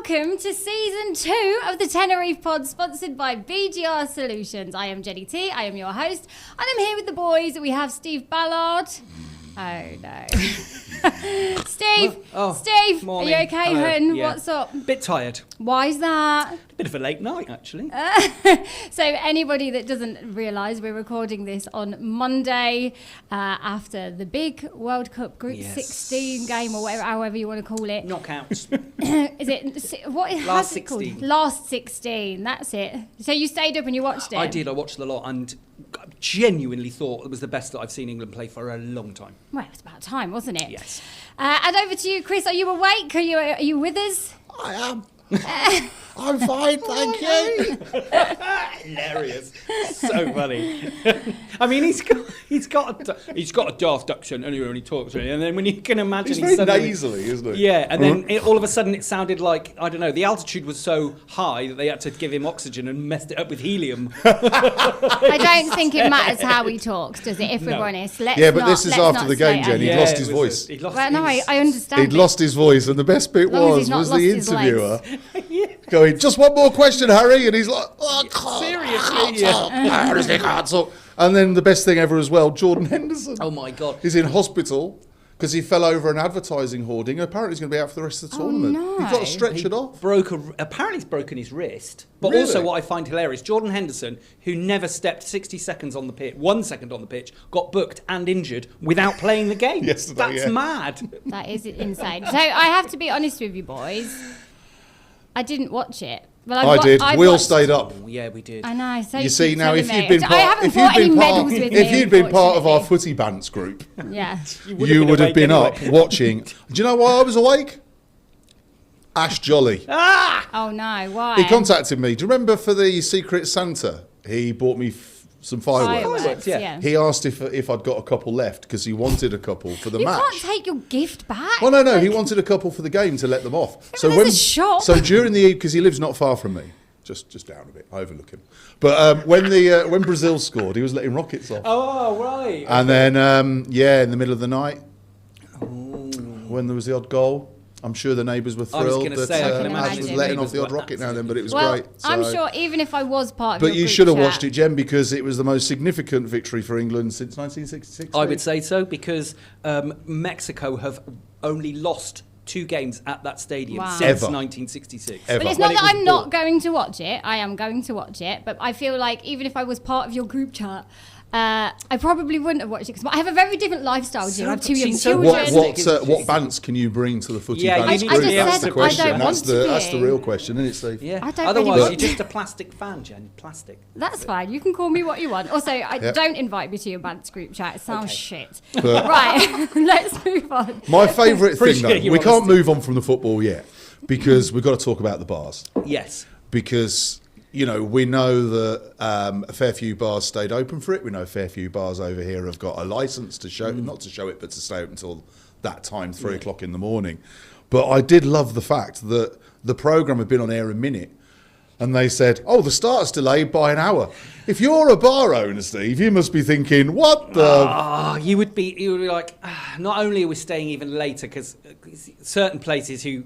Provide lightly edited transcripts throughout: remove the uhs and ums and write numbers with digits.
welcome to season 2 of the Tenerife Pod, sponsored by BGR Solutions. I am Jenny T, I am your host, and I'm here with the boys. We have Steve Ballard. Oh no. Steve, Steve, morning. Are you okay, Hello. hun? Yeah. What's up? Bit tired. Why is that? A bit of a late night, actually. So anybody that doesn't realise, we're recording this on Monday after the big World Cup Group 16 game, or whatever, however you want to call it. Knockouts. Is it what is Last it called? 16. Last 16. That's it. So you stayed up and you watched it. I did. I watched a lot and genuinely thought it was the best that I've seen England play for a long time. Well, it's about time, wasn't it? Yes. And over to you, Chris. Are you awake? Are you with us? I am. I'm fine, thank you. Hilarious. So funny. I mean, he's got a daft accent anyway when he talks, really. And then when you can imagine, He's very nasally, isn't he? Yeah, and then all of a sudden it sounded like, I don't know, the altitude was so high that they had to give him oxygen and messed it up with helium. I don't think it matters how he talks, does it? If we're honest, This is after the game, Jen. He'd lost his voice. Well, no, I understand. He'd lost his voice, and the best bit was the interviewer going, "Just one more question, Harry," and he's like, Seriously, yeah. I honestly can't talk. And then the best thing ever as well, Jordan Henderson. Oh my God. He's in hospital because he fell over an advertising hoarding. Apparently he's going to be out for the rest of the tournament. No. He got stretchered off. Apparently he's broken his wrist. But Really? also what I find hilarious, Jordan Henderson, who never stepped 60 seconds on the pitch, 1 second on the pitch, got booked and injured without playing the game. Yesterday, That's mad. That is insane. So I have to be honest with you, boys. I didn't watch it. Well, I did. We all watched- stayed up. Oh, yeah, we did. I know. So You see, now if telling you'd me. been I part, haven't if brought you'd any been medals part, with me, if you'd been part of our unfortunately. footy bants group, Yeah. you would have been awake up anyway. watching. Do you know why I was awake? Ash Jolly. Oh no! Why? He contacted me. Do you remember for the Secret Santa? He bought me some fireworks. Fireworks, yeah. yeah. He asked if I'd got a couple left because he wanted a couple for the You match. can't take your gift back. Well, no. He wanted a couple for the game to let them off. there's a shop. So during the because he lives not far from me, just down a bit. I overlook him. But when Brazil scored, he was letting rockets off. Oh, right. And then in the middle of the night, when there was the odd goal, I'm sure the neighbours were I was thrilled gonna that say, I can Ash was imagine. letting off Neighbours the odd were rocket now and then. But it was Well, great. I'm So- sure even if I was part of But your you group should have chat- watched it, Jen, because it was the most significant victory for England since 1966. I would say so because Mexico have only lost 2 games at that stadium Wow. since Ever. 1966. Ever. But it's When not it that was I'm not bought. going to watch it. I am going to watch it. But I feel like even if I was part of your group chat, I probably wouldn't have watched it because I have a very different lifestyle. So- I have 2 young she's so children. What bants can you bring to the footy Yeah, bants you group? need to be able That's to- the question. I don't want to be. That's the real question, isn't it, Steve? Yeah. I don't really Otherwise, want you're to. just a plastic fan, Jen. Plastic. That's fine. You can call me what you want. Also, Yep. don't invite me to your band's group chat. It sounds Okay. shit. But- Right, let's move on. My favourite thing, though, Appreciate your we can't honesty. move on from the football yet because we've got to talk about the bars. Yes. Because, we know that a fair few bars stayed open for it. We know a fair few bars over here have got a licence to show, not to show it, but to stay open until that time, 3 o'clock in the morning. But I did love the fact that the programme had been on air a minute and they said, the start's delayed by an hour. If you're a bar owner, Steve, you must be thinking, what the... You would be like, not only are we staying even later, because certain places who,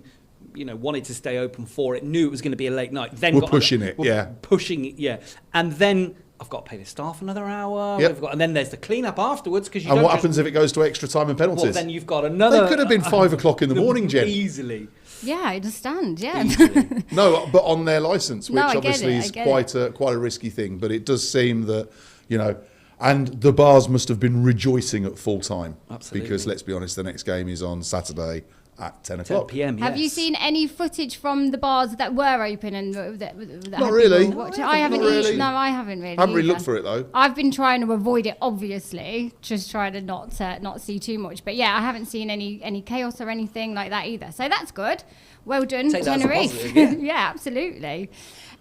wanted to stay open for it, knew it was going to be a late night. Then We're pushing it, yeah. Pushing it, yeah. And then I've got to pay the staff another hour. Yep. And then there's the clean-up afterwards. And what happens if it goes to extra time and penalties? Well, then you've got another... They could have been 5 o'clock in the morning, Jen. Easily. Yeah, I understand. Yeah. Easily. No, but on their licence, which No, I get obviously it, I is get quite a risky thing. But it does seem that, and the bars must have been rejoicing at full time. Absolutely. Because let's be honest, the next game is on Saturday at 10 10 o'clock. p.m. Have you yes. seen any footage from the bars that were open and that Not had really. people watching? I haven't. Not really. No, I haven't really. I haven't really either. looked for it though. I've been trying to avoid it, obviously, just trying to not see too much. But yeah, I haven't seen any chaos or anything like that either. So that's good. Well done, Take that as a Tenerife. positive, Yeah, absolutely.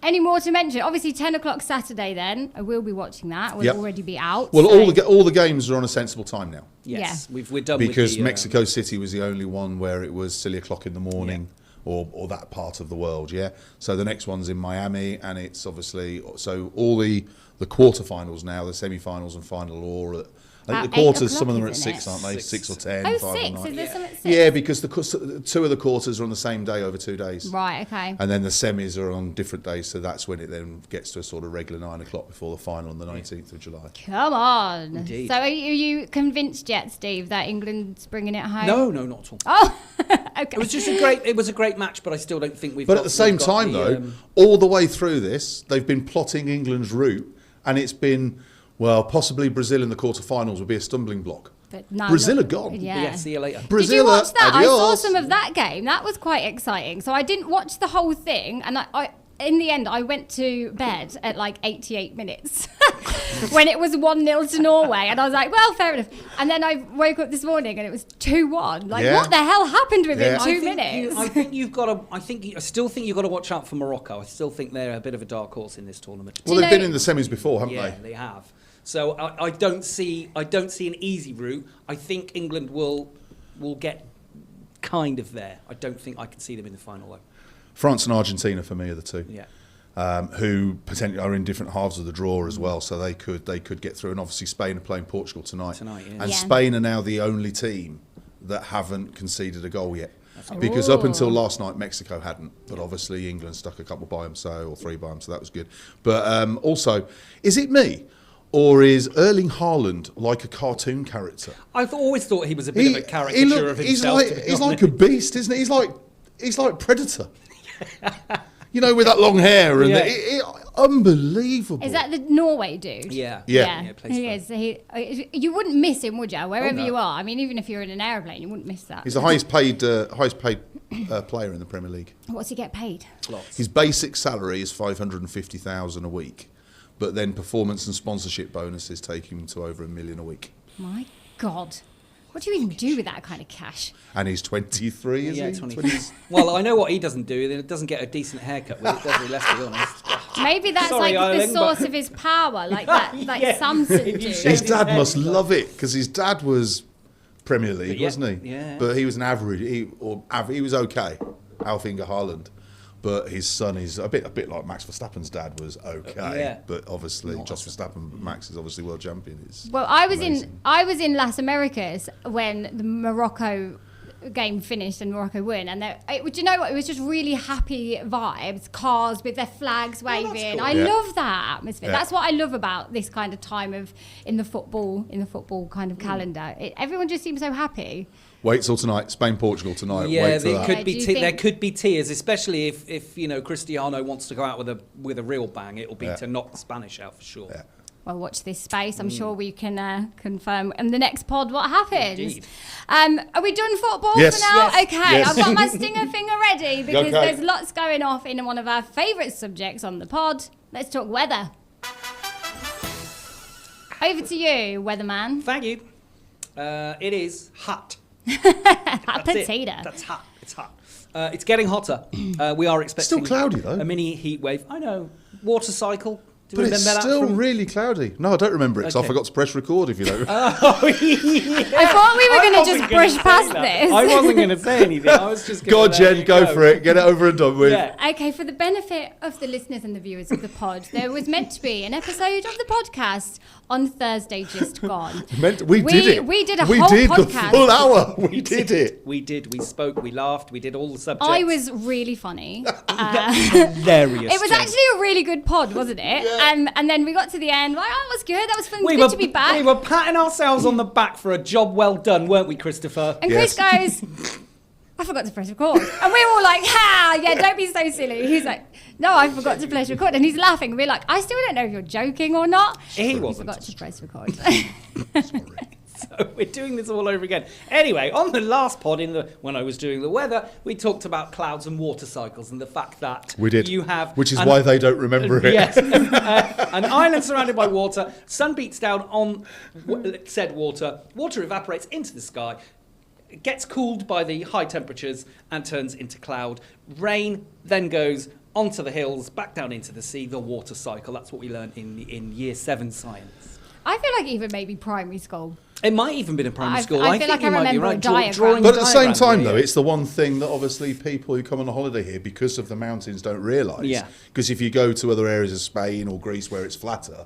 Any more to mention? Obviously, 10 o'clock Saturday. Then I will be watching that. We'll Yep. already be out. Well, so- all the games are on a sensible time now. Yes, we're done Because with the, Mexico City was the only one where it was silly o'clock in the morning. Or that part of the world, yeah. So the next one's in Miami, and it's obviously all the quarterfinals now, the semi-finals and final, are I think About the quarters, 8 o'clock, some of them are at isn't 6, it? aren't they? 6 or 10, Oh, 5 or 6. 9. Is there some at 6? Yeah, because two of the quarters are on the same day over 2 days. Right, okay. And then the semis are on different days, so that's when it then gets to a sort of regular 9 o'clock before the final on the 19th of July. Come on. Indeed. So are you convinced yet, Steve, that England's bringing it home? No, not at all. Oh, okay. It was just a great match, but I still don't think we've. But at the same time, though, all the way through this, they've been plotting England's route, and it's been, well, possibly Brazil in the quarterfinals would be a stumbling block. But no, Brazil not- are gone. Yeah. See you later. Brazil Did you watch that? I saw adios. some of that game. That was quite exciting. So I didn't watch the whole thing, and I in the end I went to bed at like 88 minutes when it was 1-0 to Norway, and I was like, well, fair enough. And then I woke up this morning and it was 2-1. Like, Yeah. what the hell happened within Yeah. 2 minutes? I still think you've got to watch out for Morocco. I still think they're a bit of a dark horse in this tournament. Well, you they've know- been in the semis before, haven't Yeah, they have. So I don't see an easy route. I think England will get kind of there. I don't think I can see them in the final though. France and Argentina for me are the two. Yeah. Who potentially are in different halves of the draw as well, so they could get through. And obviously Spain are playing Portugal tonight. Tonight, yeah. And Yeah. Spain are now the only team that haven't conceded a goal yet. Because up until last night, Mexico hadn't, but obviously England stuck a couple by them, or 3 by them, so that was good. But also, is it me, or is Erling Haaland like a cartoon character? I've always thought he was a bit of a caricature of himself. He's like a beast, isn't he? He's like Predator. You know, with that long hair and Yeah. unbelievable. Is that the Norway dude? Yeah. Yeah. Yeah, plays He for- is. You wouldn't miss him, would you? Wherever no. you are. I mean, even if you're in an aeroplane, you wouldn't miss that. He's the highest paid player in the Premier League. What's he get paid? Lots. His basic salary is 550,000 a week, but then performance and sponsorship bonuses take him to over $1 million a week. My God. What do you even do with that kind of cash? And he's 23, is Yeah, he? 20. Well, I know what he doesn't do. He doesn't get a decent haircut with it, does he? Let's be honest. Maybe that's Sorry, like Ireland, the source but- of his power, like that, like Yeah. Samson If you did. show- His his dad head, must he's like- love it, because his dad was Premier League, yeah, wasn't he? yeah. But he was an average. He was okay, Alf-Inge Haaland. But his son is a bit like Max Verstappen's dad was okay. Yeah. But obviously, Jos Verstappen, Max is obviously world champion. It's Well, I was amazing. in Las Americas when the Morocco game finished and Morocco won, and do you know what? It was just really happy vibes, cars with their flags waving. cool. I Yeah. love that atmosphere. Yeah. That's what I love about this kind of time in the football kind of calendar. Everyone just seems so happy. Wait till tonight, Spain-Portugal tonight. Yeah, Wait till there that. could be Do you there think- could be tears, especially if Cristiano wants to go out with a real bang. It'll be Yeah. to knock the Spanish out for sure. Yeah. Well, watch this space. I'm sure we can confirm in the next pod what happens. Indeed. Are we done football Yes. for now? Yes. Okay, Yes. I've got my stinger finger ready because Okay. there's lots going off in one of our favourite subjects on the pod. Let's talk weather. Over to you, weatherman. Thank you. It is hot. At That's it. Teide. That's hot. It's hot. It's getting hotter. We are expecting Still cloudy, though. a mini heat wave. I know. Water cycle. Do But you it's remember that still from? really cloudy. No, I don't remember it because I Okay. forgot to press record, if you know. I thought we were going to just brush past this. I wasn't going to say anything. I was just Go going on, Jen, go for it. Get it over and done with. Yeah. Okay, for the benefit of the listeners and the viewers of the pod, there was meant to be an episode of the podcast on Thursday just gone. We did it. We did a We whole did podcast. the full hour. We did it. We did. We spoke. We laughed. We did all the subjects. I was really funny. hilarious. It was Jen. actually a really good pod, wasn't it? And then we got to the end, like, oh, it was good. That was fun. We Good were, to be back. we were patting ourselves on the back for a job well done, weren't we, Christopher? And Chris goes, I forgot to press record. And we were all like, ha, yeah, don't be so silly. He's like, no, I forgot to press record. And he's laughing. And we're like, I still don't know if you're joking or not. He He wasn't. forgot to press record. So we're doing this all over again. Anyway, on the last pod, when I was doing the weather, we talked about clouds and water cycles and the fact that We did. you have... Which is why they don't remember it. Yes. An island surrounded by water, sun beats down on said water, water evaporates into the sky, gets cooled by the high temperatures and turns into cloud. Rain then goes onto the hills, back down into the sea, the water cycle. That's what we learned in year 7 science. I feel like even maybe primary school. It might even been in primary I school. feel like think I you might be remember a right. diagram. But at the same diagrams, time, yeah, though, yeah. it's the one thing that obviously people who come on a holiday here because of the mountains don't realise. Yeah. Because if you go to other areas of Spain or Greece where it's flatter,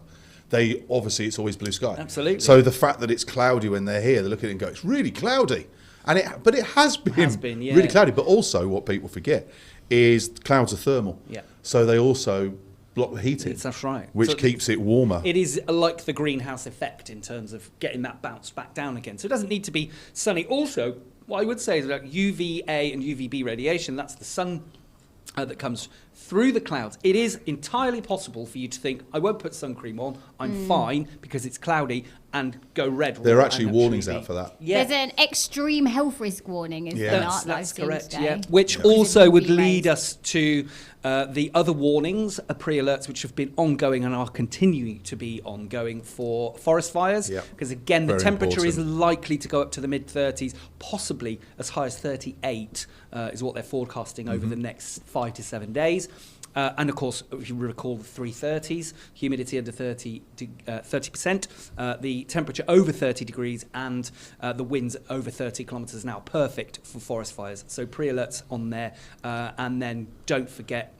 it's always blue sky. Absolutely. So the fact that it's cloudy when they're here, they look at it and go, it's really cloudy. But it has been yeah. really cloudy. But also what people forget is clouds are thermal. Yeah. So they also block the heat in. That's right. Which So keeps it warmer. It is like the greenhouse effect in terms of getting that bounce back down again. So it doesn't need to be sunny. Also, what I would say is that UVA and UVB radiation, that's the sun that comes through the clouds. It is entirely possible for you to think, I won't put sun cream on, I'm fine because it's cloudy, and go red. There are actually warnings out for that. Yeah. There's an extreme health risk warning, is there not? That's I've seen correct, today. yeah. Which Because also of would UV lead rays. us to the other warnings, pre-alerts, which have been ongoing and are continuing to be ongoing for forest fires. Yep. Because again, the Very temperature is important. likely to go up to the mid-30s, possibly as high as 38 is what they're forecasting over the next 5 to 7 days. And of course, if you recall the 330s, humidity under 30%, the temperature over 30 degrees, and the winds over 30 kilometres an hour. Perfect for forest fires. So pre-alerts on there. And then don't forget,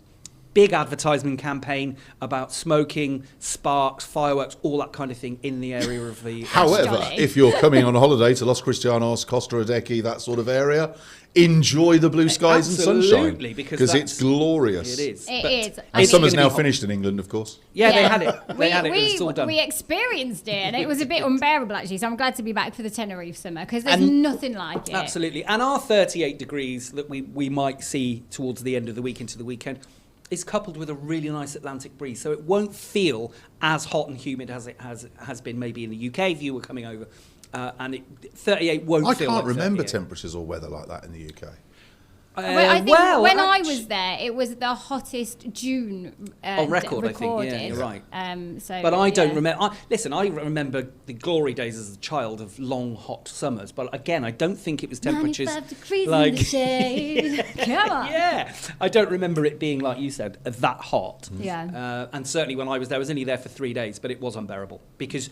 big advertisement campaign about smoking, sparks, fireworks, all that kind of thing in the area of the... However, jolly. if you're coming on a holiday to Los Cristianos, Costa Adeje, that sort of area, enjoy the blue skies and sunshine. Absolutely, because it's glorious. It is. It But is. And it's summer's gonna now be hot. finished in England, of course. Yeah, they had it. They We, had it. It's all done. we experienced it, and it was a bit unbearable, actually. So I'm glad to be back for the Tenerife summer, because there's And- nothing like it. Absolutely. And our 38 degrees that we might see towards the end of the week into the weekend is coupled with a really nice Atlantic breeze. So it won't feel as hot and humid as it has been maybe in the UK if you were coming over. And 38 won't I feel can't like remember 38. temperatures or weather like that in the UK. Well, I think when I actu- was there, it was the hottest June On record, I think. Yeah, recorded. you're right. So, But I don't yeah. remember. I remember the glory days as a child of long, hot summers. But again, I don't think it was temperatures 95 degrees like. in the shade. Come on. Yeah, I don't remember it being, like you said, that hot. Yeah. And certainly when I was only there for 3 days, but it was unbearable because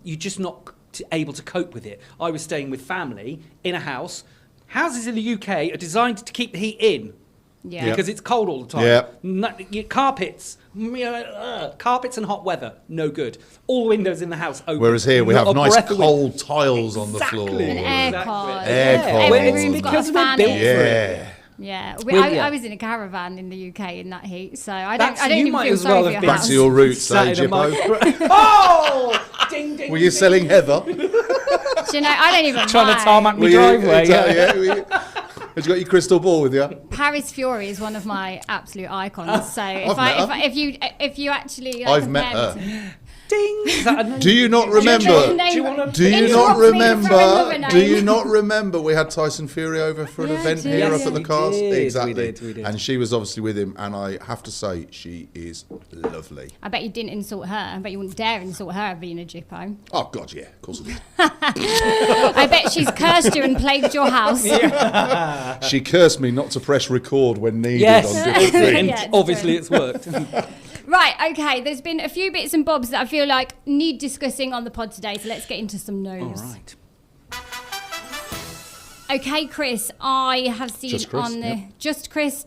you're just not able to cope with it. I was staying with family in a house. Houses in the UK are designed to keep the heat in. Yeah. Yeah. Because it's cold all the time. Yeah. Carpets and hot weather, no good. All windows in the house open. Whereas here we Not have a nice breath of wind. cold tiles on the floor. Exactly. An Exactly. aircon. Aircon. Every Well, it's room's got because a we're fan built in. for it. Yeah. Yeah, Well, yeah. I was in a caravan in the UK in that heat, so I That's- don't you even might feel as sorry well for have your been Back house. to your roots, Sat eh, in a Jippo? micro- Oh! Ding, ding, Were you ding. selling heather? Do you know, I don't even Trying to mind. tarmac Were my you- driveway. yeah. Have you got your crystal ball with you? Paris Fury is one of my absolute icons. So met if you actually I've met compare her. me to- Ding! Is that a- Do you not Do you remember? name- Do you Interrupt not me to throw another remember? name. Do you not remember we had Tyson Fury over for an Yeah, event we here did. up at the We cars? did, we Exactly. did. And she was obviously with him, and I have to say she is lovely. I bet you didn't insult her. I bet you wouldn't dare insult her being a Jippo. Oh God, yeah, of course I did. I bet she's cursed you and plagued your house. She cursed me not to press record when needed Yes, on different things. and Yeah, it's obviously true. it's worked. Right, okay, there's been a few bits and bobs that I feel like need discussing on the pod today, so let's get into some news. All right. Okay, Chris, I have seen Just Chris, on the... yep. Just Chris.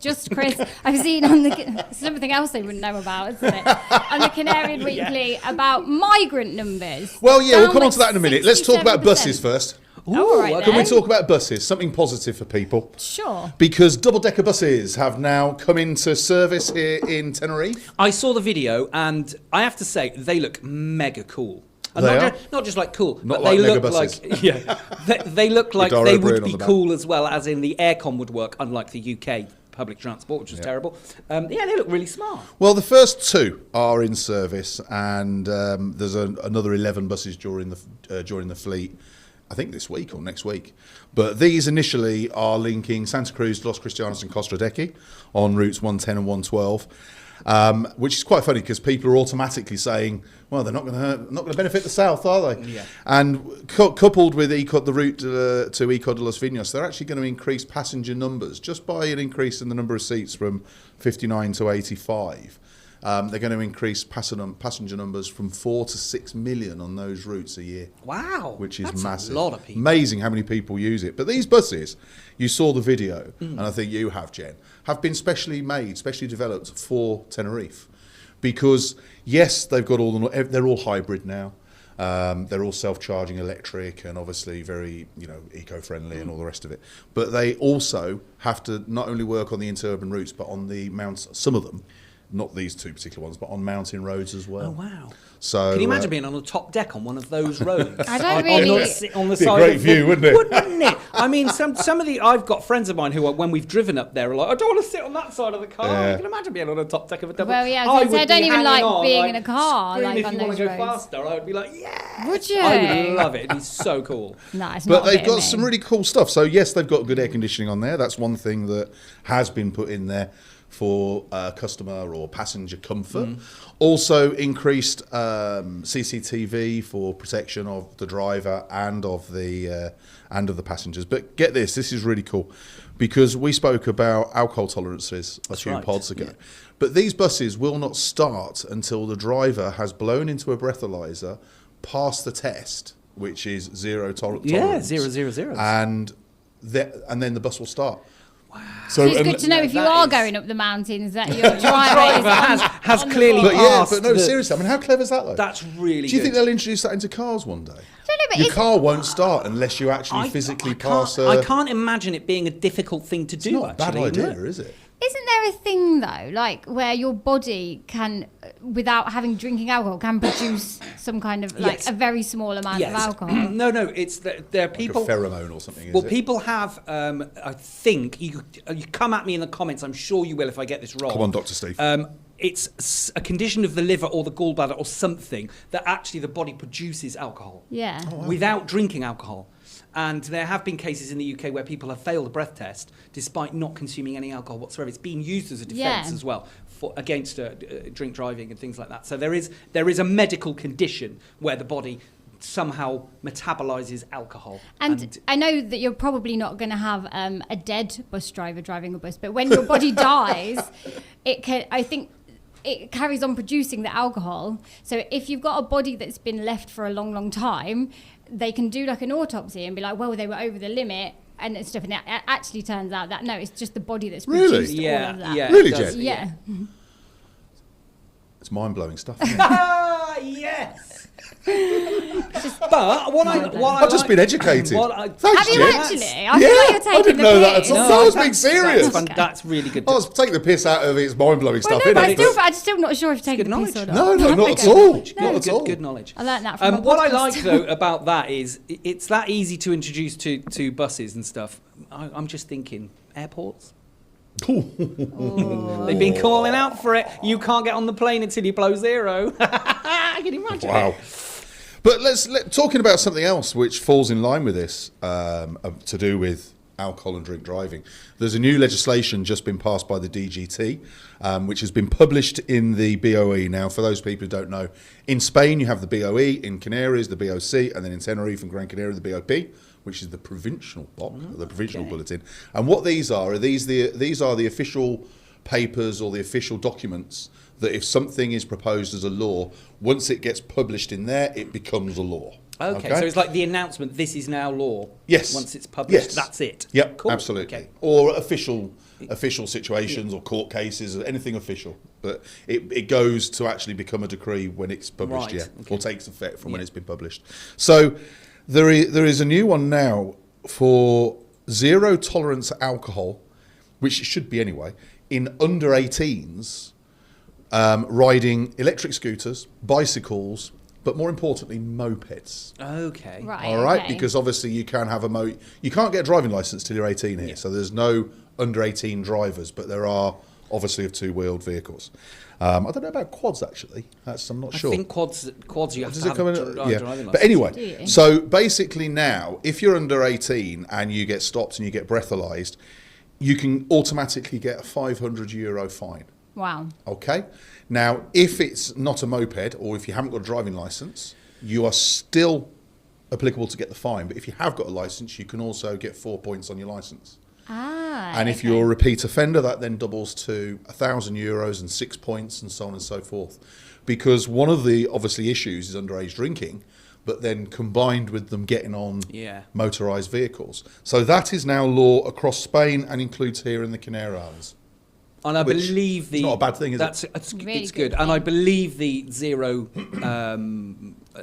I've seen on the... Something else they wouldn't know about, isn't it? On the Canarian Weekly about migrant numbers. Well, yeah, we'll Down come on like to that in a minute. Let's talk about 67%. buses first. Oh, all right okay. Can we then. talk about buses? Something positive for people. Sure. Because double-decker buses have now come into service here in Tenerife. I saw the video, and I have to say they look mega cool. And They not just like cool, Not but they like look megabuses. like they look like Dara they O'Brien would on be the back. cool as well, as in the aircon would work, unlike the UK public transport, which was terrible. Yeah, they look really smart. Well, the first two are in service, and there's another 11 buses during the fleet. I think this week or next week. But these initially are linking Santa Cruz, Los Cristianos and Costa Adeje on routes 110 and 112. Which is quite funny because people are automatically saying, well, they're not going to benefit the south, are they? Yeah. And coupled with the route to Eco de los Vinos, they're actually going to increase passenger numbers just by an increase in the number of seats from 59 to 85. They're going to increase passenger numbers from 4 to 6 million on those routes a year. Wow, Which is that's massive. A lot of people. Amazing how many people use it. But these buses, you saw the video, and I think you have, Jen, have been specially made, specially developed for Tenerife. because yes, they've got they're all hybrid now. They're all self-charging electric and obviously very, eco-friendly and all the rest of it. But they also have to not only work on the interurban routes, but on the mounts, some of them, not these two particular ones, but on mountain roads as well. Oh, wow. So, can you imagine being on the top deck on one of those roads? I don't really... On the be a side great of view, wouldn't it? Wouldn't it? I mean, some of the... I've got friends of mine who, when we've driven up there, are like, I don't want to sit on that side of the car. Yeah. You can imagine being on the top deck of a double... Well, yeah, I would don't be even hanging like on, being in a car, scream like, if on you want those to go roads. faster, I would be like, yeah. Would you? I would love it. It'd be so cool. No, it's But not they've a bit of got some me. really cool stuff. So yes, they've got good air conditioning on there. That's one thing that has been put in there for customer or passenger comfort. Also increased CCTV for protection of the driver and of the passengers. But get this is really cool, because we spoke about alcohol tolerances a few pods ago. Yeah. But these buses will not start until the driver has blown into a breathalyzer, passed the test, which is zero tolerance. Yeah, 000. And then the bus will start. So it's good to know if you that are is- going up the mountains that your driver has on the clearly board. But no, the- seriously, I mean, how clever is that though? That's really Do you think good. they'll introduce that into cars one day? I don't know, but Your is- car won't start unless you actually physically pass a... I can't imagine it being a difficult thing to It's do, not a bad actually. idea, is it? Isn't there a thing though, like where your body can, without having drinking alcohol, can produce some kind of like Yes. a very small amount of alcohol? No, it's that there are people... Like a pheromone or something, is Well, it? people have, I think, you come at me in the comments, I'm sure you will if I get this wrong. Come on, Dr. Steve. It's a condition of the liver or the gallbladder or something that actually the body produces alcohol Yeah. without drinking alcohol. And there have been cases in the UK where people have failed a breath test despite not consuming any alcohol whatsoever. It's being used as a defence Yeah. as well against drink driving and things like that. So there is a medical condition where the body somehow metabolizes alcohol. And I know that you're probably not going to have a dead bus driver driving a bus, but when your body dies, I think it carries on producing the alcohol. So if you've got a body that's been left for a long, long time, they can do like an autopsy and be like, well, they were over the limit and stuff. And it actually turns out that no, it's just the body that's Really? produced all Yeah, of that. yeah. Really, it does, Jen? Yeah. It's mind-blowing stuff, isn't it? Ah, yes. But what I've just been educated. Thanks, Have you Jen. actually? I Yeah, feel like you're taking I didn't the know that piss. at all. I was being serious. That's really good. I was taking the piss out of its mind-blowing Well, stuff, no, but innit? I'm still not sure if you're taking good the piss or knowledge. not. No, not Okay. at all. Knowledge. Not at all. Good knowledge. I learned that from a What I podcast. like though about that is it's that easy to introduce to buses and stuff. I'm just thinking airports. They've been calling out for it. You can't get on the plane until you blow zero. Can you imagine? Wow. But talking about something else which falls in line with this, to do with alcohol and drink driving. There's a new legislation just been passed by the DGT, which has been published in the BOE. Now, for those people who don't know, in Spain you have the BOE, in Canaries the BOC, and then in Tenerife and Gran Canaria the BOP, which is the provincial the provincial bulletin. And what these are these are the official papers or the official documents that if something is proposed as a law, once it gets published in there, it becomes a law. Okay, so it's like the announcement, this is now law. Yes. Once it's published, Yes. that's it. Yep, Cool. absolutely. Okay. Or official situations or court cases or anything official. But it goes to actually become a decree when it's published, Right, okay. or takes effect from when Yeah. it's been published. So there is a new one now for zero tolerance alcohol, which it should be anyway, in under 18s riding electric scooters, bicycles, but more importantly, mopeds. Okay. Right. All right, okay. because obviously you can have you can't get a driving license till you're 18 here, so there's no under 18 drivers, but there are obviously of two-wheeled vehicles. I don't know about quads actually. I'm not sure. I think quads you have Does to it have come a in? driving Yeah. license. But Do anyway, you? so basically now, if you're under 18 and you get stopped and you get breathalyzed, you can automatically get a €500 fine. Wow. Okay. Now, if it's not a moped or if you haven't got a driving license, you are still applicable to get the fine. But if you have got a license, you can also get 4 points on your license. Ah. And if okay. you're a repeat offender, that then doubles to €1,000 and 6 points and so on and so forth. Because one of the obviously issues is underage drinking, but then combined with them getting on motorised vehicles. So that is now law across Spain and includes here in the Canary Islands. And I believe it's not a bad thing, is it? Really it's good. good. And I believe the zero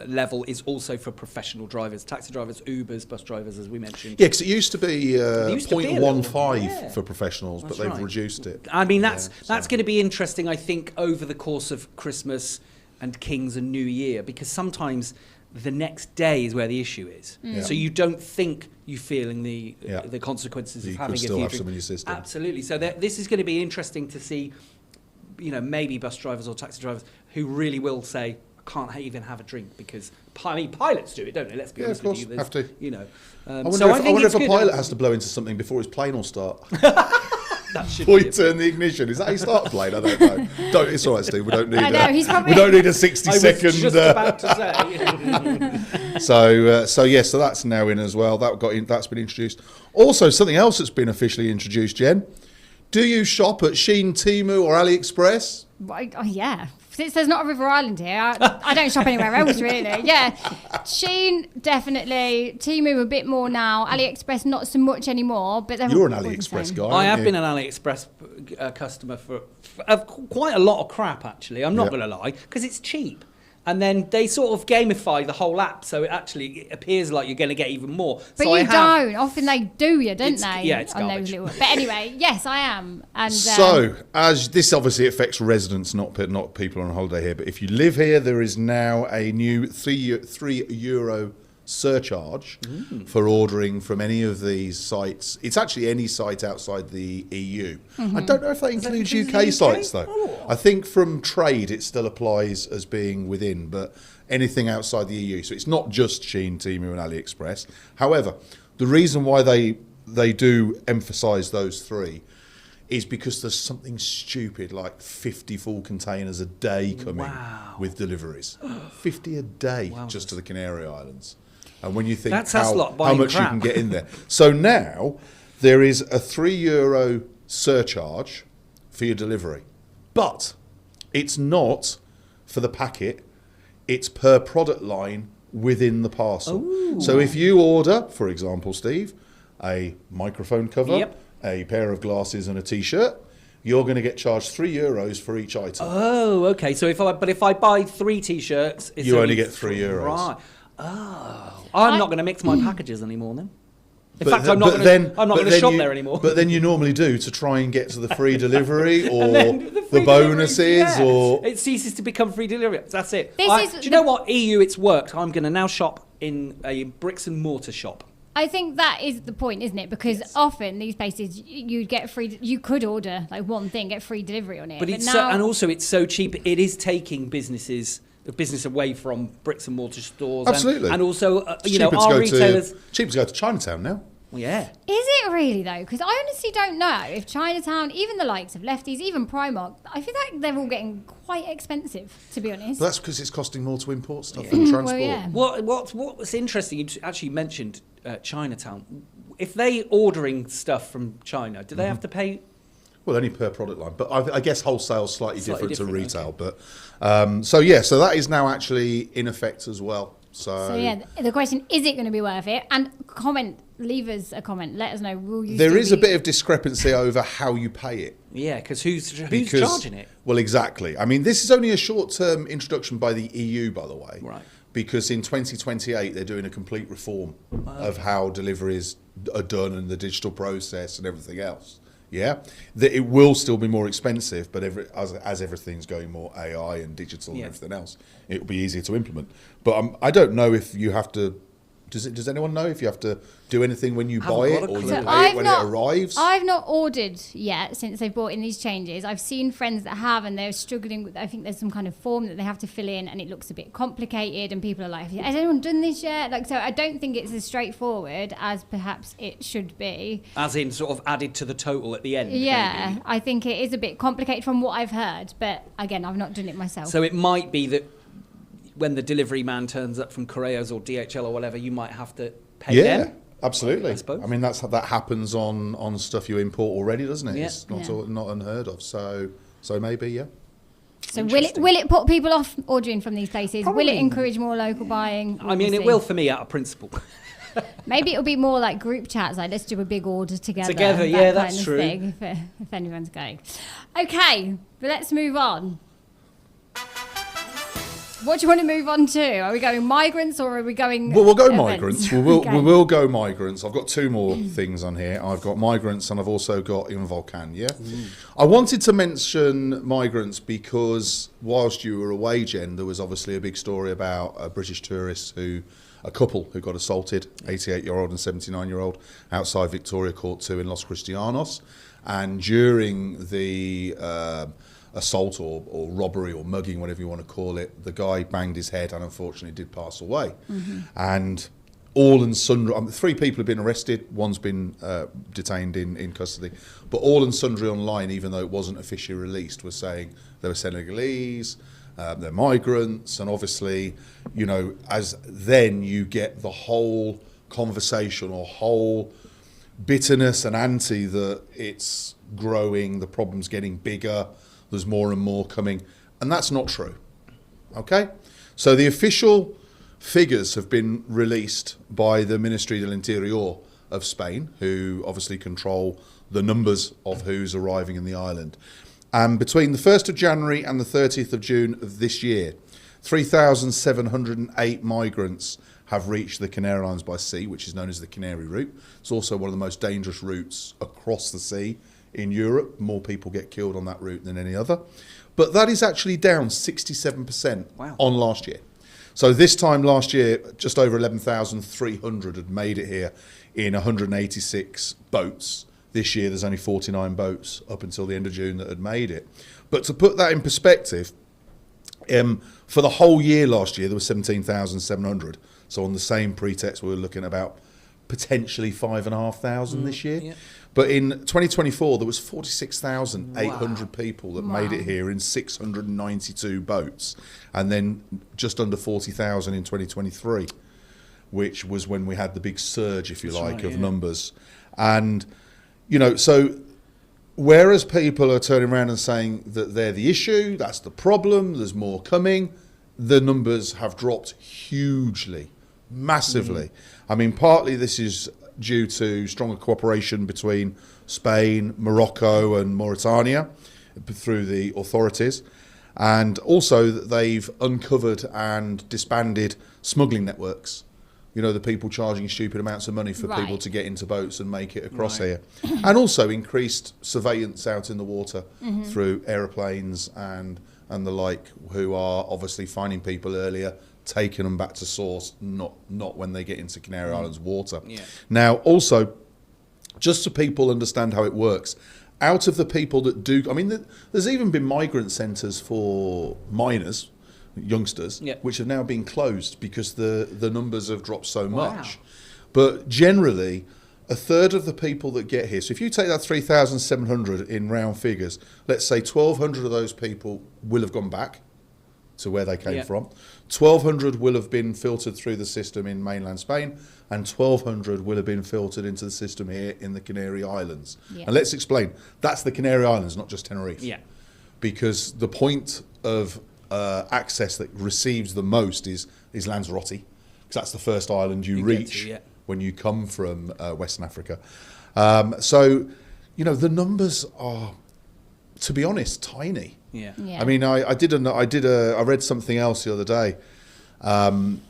level is also for professional drivers, taxi drivers, Ubers, bus drivers, as we mentioned. Yeah, because it used to be used to be a little- 0.15 for professionals, but they've right. reduced it. I mean, that's going to be interesting, I think, over the course of Christmas and King's and New Year, because sometimes the next day is where the issue is. Yeah. So you don't think you're feeling the consequences You of could having still a have few some in your drinks. system. Absolutely. So this is going to be interesting to see, maybe bus drivers or taxi drivers who really will say, I can't even have a drink because pilots do it, don't they? Let's be honest of course, with you. have to. I wonder if a pilot has to blow into something before his plane will start. That should Before be you turn the ignition. Is that how you start a plane? I don't know. It's all right, Steve. We don't need. I know, he's probably- We don't need a 60-second. I was just about to say. So that's now in as well. That's been introduced. Also, something else that's been officially introduced. Jen, do you shop at Shein, Temu, or AliExpress? Yeah. Since there's not a River Island here, I don't shop anywhere else, really. Yeah. Shein, definitely. Temu, a bit more now. AliExpress, not so much anymore. But You're an AliExpress guy. I have aren't been you? an AliExpress customer for quite a lot of crap, actually. I'm not going to lie, because it's cheap. And then they sort of gamify the whole app, so it appears like you're going to get even more. But so you don't. Often they do you, don't they? Yeah, it's on garbage. those but anyway, yes, I am. And So, as this obviously affects residents, not people on holiday here, but if you live here, there is now a new €3 surcharge for ordering from any of these sites. It's actually any site outside the EU. I don't know if that includes UK sites, though. Oh. I think from trade it still applies as being within, but anything outside the EU. So it's not just Shein, Temu and AliExpress. However, the reason why they do emphasise those three is because there's something stupid like 50 full containers a day coming with deliveries. 50 a day just to the Canary Islands. And when you think how much you can get in there. So now there is a €3 surcharge for your delivery. But it's not for the packet, it's per product line within the parcel. Ooh. So if you order, for example, Steve, a microphone cover, a pair of glasses and a T-shirt, you're going to get charged €3 for each item. Oh, okay. So if I buy 3 T-shirts, you only get €3. Right. Oh, I'm not going to mix my packages anymore then. In fact, I'm not going to shop there anymore. But then you normally do to try and get to the free delivery or the bonuses, or it ceases to become free delivery. That's it. Do This you know what? EU, it's worked. I'm going to now shop in a bricks and mortar shop. I think that is the point, isn't it? Because often these places you'd get free. You could order like one thing, get free delivery on it. But it's now, and also it's so cheap. It is taking business away from bricks and mortar stores. Absolutely. And also, our retailers. Cheaper to go to Chinatown now. Well, yeah. Is it really though? Because I honestly don't know if Chinatown, even the likes of Lefties, even Primark, I feel like they're all getting quite expensive, to be honest. But that's because it's costing more to import stuff and transport. Well, yeah. What's interesting? You actually mentioned Chinatown. If they ordering stuff from China, do they have to pay? Well, only per product line, but I guess wholesale's slightly different to retail. Okay. But so that is now actually in effect as well. So yeah, the question is it going to be worth it? And leave us a comment. Let us know. Will you? There is a bit of discrepancy over how you pay it. Yeah, because who's charging it? Well, exactly. I mean, this is only a short-term introduction by the EU, by the way. Right. Because in 2028 they're doing a complete reform of how deliveries are done and the digital process and everything else. Yeah, that it will still be more expensive, but as everything's going more AI and digital and everything else, it will be easier to implement. But I don't know if you have to. Does anyone know if you have to do anything when you buy it or you pay it when it arrives? I've not ordered yet since they've brought in these changes. I've seen friends that have, and they're struggling with. I think there's some kind of form that they have to fill in, and it looks a bit complicated. And people are like, "Has anyone done this yet?" So I don't think it's as straightforward as perhaps it should be. As in, sort of added to the total at the end. Yeah, maybe. I think it is a bit complicated from what I've heard, but again, I've not done it myself. So it might be that when the delivery man turns up from Korea's or DHL or whatever, you might have to pay them. Yeah, absolutely. I suppose. I mean, that happens on stuff you import already, doesn't it? Yeah. It's not unheard of. So maybe, yeah. So will it put people off ordering from these places? Probably. Will it encourage more local buying? I mean, it will for me out of principle. Maybe it'll be more like group chats, like let's do a big order together. Together, yeah, that's true. Thing, if anyone's going. Okay, but let's move on. What do you want to move on to? Are we going migrants or are we going Well, we'll go events? migrants. We will go migrants. I've got two more things on here. I've got migrants and I've also got in Volcan, yeah? I wanted to mention migrants because whilst you were away, Jen, there was obviously a big story about a British tourist a couple who got assaulted, 88-year-old and 79-year-old, outside Victoria Court 2 in Los Cristianos. And during the assault or robbery or mugging, whatever you want to call it, the guy banged his head and unfortunately did pass away. And all and sundry, 3 people have been arrested, one's been detained in custody, but all and sundry online, even though it wasn't officially released, were saying they were Senegalese, they're migrants, and obviously, you know, as then you get the whole conversation or whole bitterness and anti that it's growing, the problem's getting bigger, there's more and more coming, and that's not true. Okay? So the official figures have been released by the Ministry del Interior of Spain, who obviously control the numbers of who's arriving in the island. And between the 1st of January and the 30th of June of this year, 3,708 migrants have reached the Canary Islands by sea, which is known as the Canary Route. It's also one of the most dangerous routes across the sea in Europe. More people get killed on that route than any other. But that is actually down 67% on last year. So this time last year, just over 11,300 had made it here in 186 boats. This year, there's only 49 boats up until the end of June that had made it. But to put that in perspective, for the whole year last year, there were 17,700. So on the same pretext, we were looking at about potentially 5,500 this year. Yeah. But in 2024, there was 46,800 people that made it here in 692 boats. And then just under 40,000 in 2023, which was when we had the big surge, if you like, of numbers. And, you know, so whereas people are turning around and saying that they're the issue, that's the problem, there's more coming, the numbers have dropped hugely, massively. I mean, partly this is due to stronger cooperation between Spain, Morocco and Mauritania through the authorities. And also that they've uncovered and disbanded smuggling networks. You know, the people charging stupid amounts of money for people to get into boats and make it across here. And also increased surveillance out in the water through aeroplanes and the like, who are obviously finding people earlier, taking them back to source, not when they get into Canary Islands water. Now, also, just so people understand how it works, out of the people that do, I mean, there's even been migrant centres for minors, youngsters, which have now been closed because the numbers have dropped so much. But generally, a third of the people that get here, so if you take that 3,700 in round figures, let's say 1,200 of those people will have gone back to where they came from. 1,200 will have been filtered through the system in mainland Spain, and 1,200 will have been filtered into the system here in the Canary Islands. And let's explain, that's the Canary Islands, not just Tenerife. Because the point of access that receives the most is Lanzarote, because that's the first island you reach when you come from Western Africa. So, you know, the numbers are, to be honest, tiny. I mean, I read something else the other day,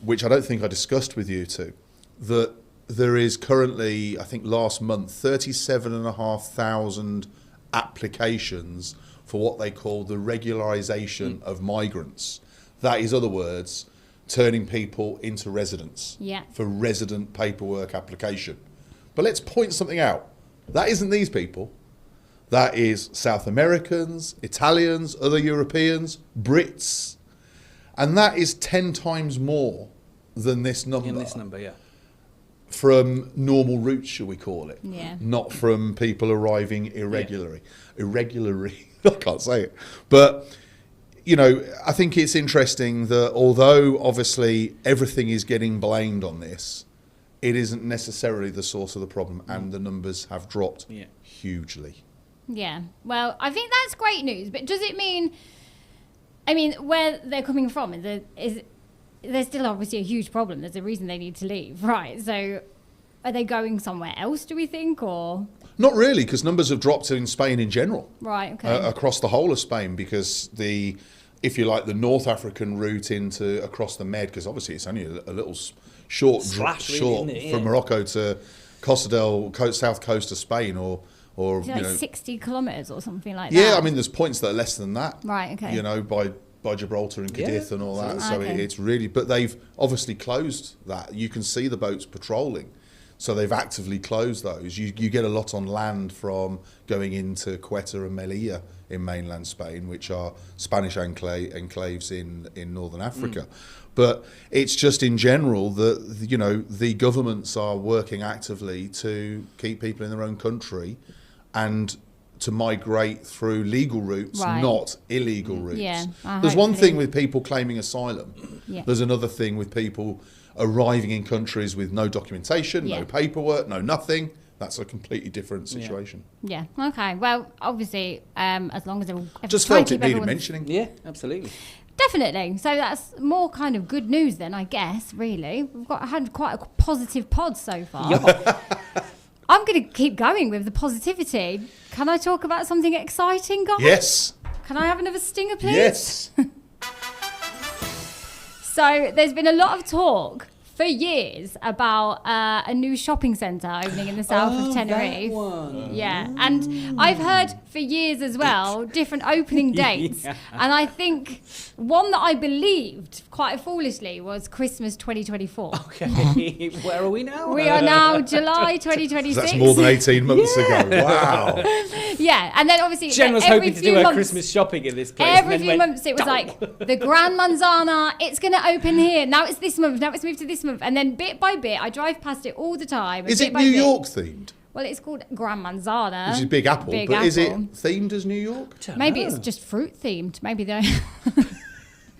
which I don't think I discussed with you two, that there is currently, I think last month, 37,500 applications for what they call the regularisation of migrants. That is, other words, turning people into residents for resident paperwork application. But let's point something out. That isn't these people. That is South Americans, Italians, other Europeans, Brits. And that is 10 times more than this number. In this number, From normal routes, shall we call it? Not from people arriving irregularly. Irregularly. I can't say it. But, you know, I think it's interesting that although obviously everything is getting blamed on this, it isn't necessarily the source of the problem, and the numbers have dropped hugely. Well, I think that's great news, but does it mean, I mean, where they're coming from, is there's still obviously a huge problem. There's a reason they need to leave, right? So are they going somewhere else, do we think, or? Not really, because numbers have dropped in Spain in general. Right, okay. Across the whole of Spain, because if you like, the North African route across the Med, because obviously it's only a little short from Morocco to south coast of Spain, or is it like 60 kilometres or something like that? Yeah, I mean, there's points that are less than that. Right, okay. By Gibraltar and Cadiz and all that. So okay. it's really, but they've obviously closed that. You can see the boats patrolling. So they've actively closed those. You get a lot on land from going into Ceuta and Melilla in mainland Spain, which are Spanish enclaves in northern Africa. But it's just in general that, the governments are working actively to keep people in their own country and to migrate through legal routes, not illegal routes. Yeah, there's one thing with people claiming asylum. Yeah. There's another thing with people arriving in countries with no documentation, no paperwork, no nothing. That's a completely different situation. Yeah. Okay. Well, obviously, as long as everyone just felt it needed mentioning. Yeah, absolutely. Definitely. So that's more kind of good news then, I guess. Really, had quite a positive pod so far. I'm going to keep going with the positivity. Can I talk about something exciting, guys? Yes. Can I have another stinger, please? Yes. So there's been a lot of talk for years about a new shopping centre opening in the south of Tenerife. That one. Yeah, and I've heard for years as well different opening dates, and I think one that I believed quite foolishly was Christmas 2024. Okay, where are we now? We are now July 2026. That's more than 18 months ago. Wow. Yeah, and then obviously Jen was hoping to do her Christmas shopping in this place. Every few months it was like, the Gran Manzana, it's going to open here. Now it's this month. Now it's moved to this month. And then bit by bit, I drive past it all the time. Is it New York themed? Well, it's called Gran Manzana. Which is Big Apple. Is it themed as New York? Maybe it's just fruit themed. Maybe they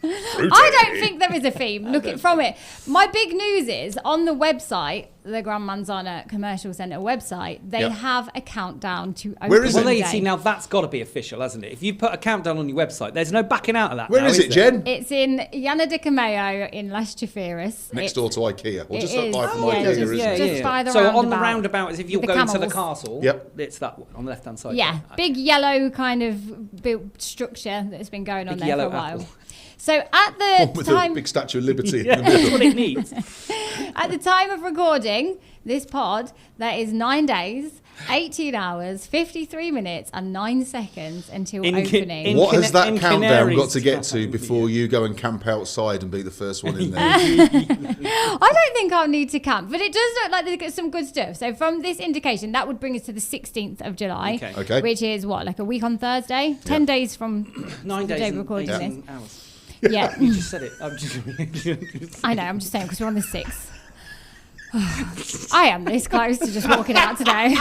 I don't think there is a theme. Looking from it. My big news is on the website, the Gran Manzana Commercial Centre website, they have a countdown to open. Where is it? Well, you see, now that's got to be official, hasn't it? If you put a countdown on your website, there's no backing out of that. Where is it, Jen? It's in Llana de Cameo in Las Chafiras. Next door to IKEA. Or just it up by is. from Yeah, IKEA, just- isn't it? just by the So on the roundabout. roundabout, as if you're The going to the camels. castle, Yep. it's that one on the left-hand side. Yeah, Okay. big yellow kind of built structure that's been going on Big there for a yellow while. apple. So at the With time, a big Statue of Liberty Yeah, in the middle. that's what it needs. at the time of recording this pod, that is 9 days, 18 hours, 53 minutes, and 9 seconds until opening. What has that in countdown Canaries. got to get to before you go and camp outside and be the first one in there? I don't think I'll need to camp, but it does look like there's some good stuff. So from this indication, that would bring us to the 16th of July, Okay. which is what, like a week on Thursday? 10 days from 9 the days day and we're recording 18 this. hours. Yeah. You just said it. I'm just... I know, I'm just saying, because we're on the 6th. I am this close to just walking out today.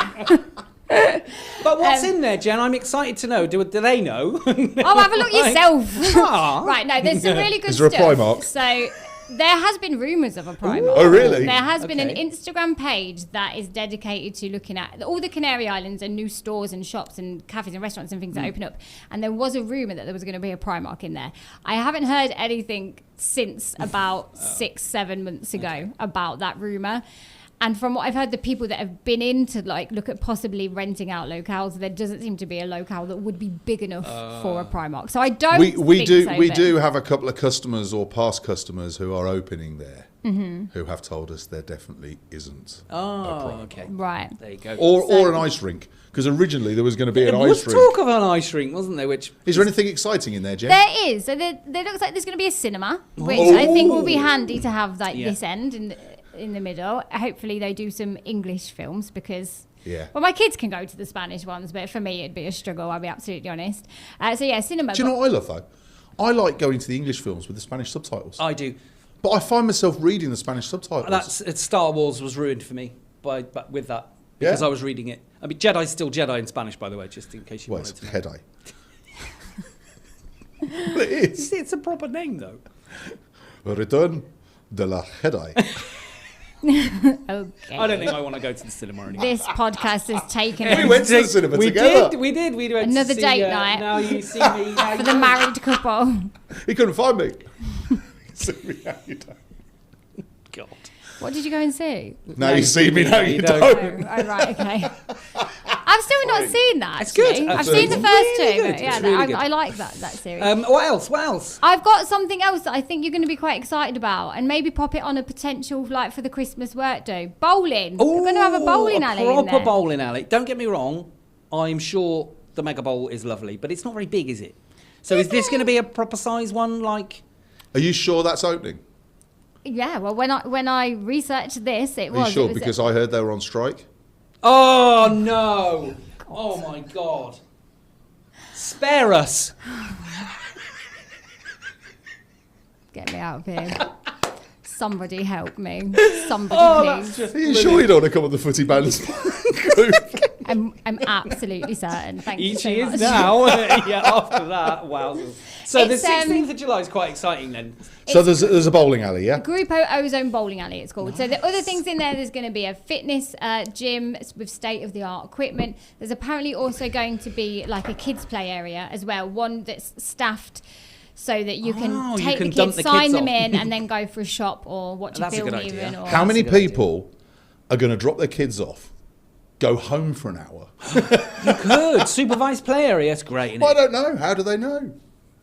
But what's in there, Jen? I'm excited to know. Do they know? Oh, have a look yourself. Ah. Right, no, there's some really good Is there a stuff. Primark? So there has been rumours of a Primark. Oh, really? There has been an Okay. Instagram page that is dedicated to looking at all the Canary Islands and new stores and shops and cafes and restaurants and things that open up. And there was a rumour that there was going to be a Primark in there. I haven't heard anything since about 6-7 months ago about that rumour. And from what I've heard, the people that have been in to like look at possibly renting out locales, there doesn't seem to be a locale that would be big enough for a Primark. So I don't. we think do so, we but- do have a couple of customers or past customers who are opening there who have told us there definitely isn't a Oh, Primark. okay. Right. There you go. Or an ice rink, because originally there was going to be an There was ice rink. talk of an ice rink, wasn't there? Which Is there anything exciting in there, Jen? There is. So there looks like there's going to be a cinema, which Oh. I think will be handy to have like Yeah. this end in the middle. Hopefully they do some English films because. Yeah. Well, my kids can go to the Spanish ones, but for me it'd be a struggle. I'll be absolutely honest. So yeah, cinema. Do you know what I love though? I like going to the English films with the Spanish subtitles. I do. But I find myself reading the Spanish subtitles. Star Wars was ruined for me with that because Yeah? I was reading it. I mean, Jedi's still Jedi in Spanish, by the way, just in case you Well, wanted it's to know. Headache. Well, it is. It's a proper name, though. Return de la Jedi. Okay. I don't think I want to go to the cinema anymore. This podcast has taken We us went to the cinema we together. Did, we did. We went Another to see, date night. Now you see me. Now for you the know. married couple. He couldn't find me. See me now, you don't. God. What did you go and see? Now you see me, now you don't. Oh, right, okay. I've still not seen that. It's good. actually. I've Absolutely. seen the first Really two. good. But yeah, It's really good. I like that series. What else? I've got something else that I think you're going to be quite excited about, and maybe pop it on a potential like for the Christmas work do. Bowling. We're going to have a bowling alley in proper there. bowling alley. Don't get me wrong. I'm sure the Mega Bowl is lovely, but it's not very big, is it? So is this going to be a proper size one? Like, Are you sure that's opening? Yeah. Well, when I researched this, it Are was. you sure? It was Because I heard they were on strike. oh no! Oh my God! Spare us! Get me out of here. Somebody help me. Somebody Oh, please. that's just. Are you sure you don't want to come on the footy balance group? I'm absolutely certain. Thank you so She much. is now. Yeah. After that, wow. So It's, the 16th of July is quite exciting then. So there's a bowling alley, yeah? Grupo Ozone Bowling Alley, it's called. So the other things in there's going to be a fitness gym with state-of-the-art equipment. There's apparently also going to be like a kids' play area as well, one that's staffed so that you can take can the dump kids, the sign kids them off. in, and then go for a shop or watch a That's a film good idea. even. Or How many a good idea. people are going to drop their kids off, go home for an hour? Good. Supervised play area. It's great, isn't Well, I it? don't know. How do they know?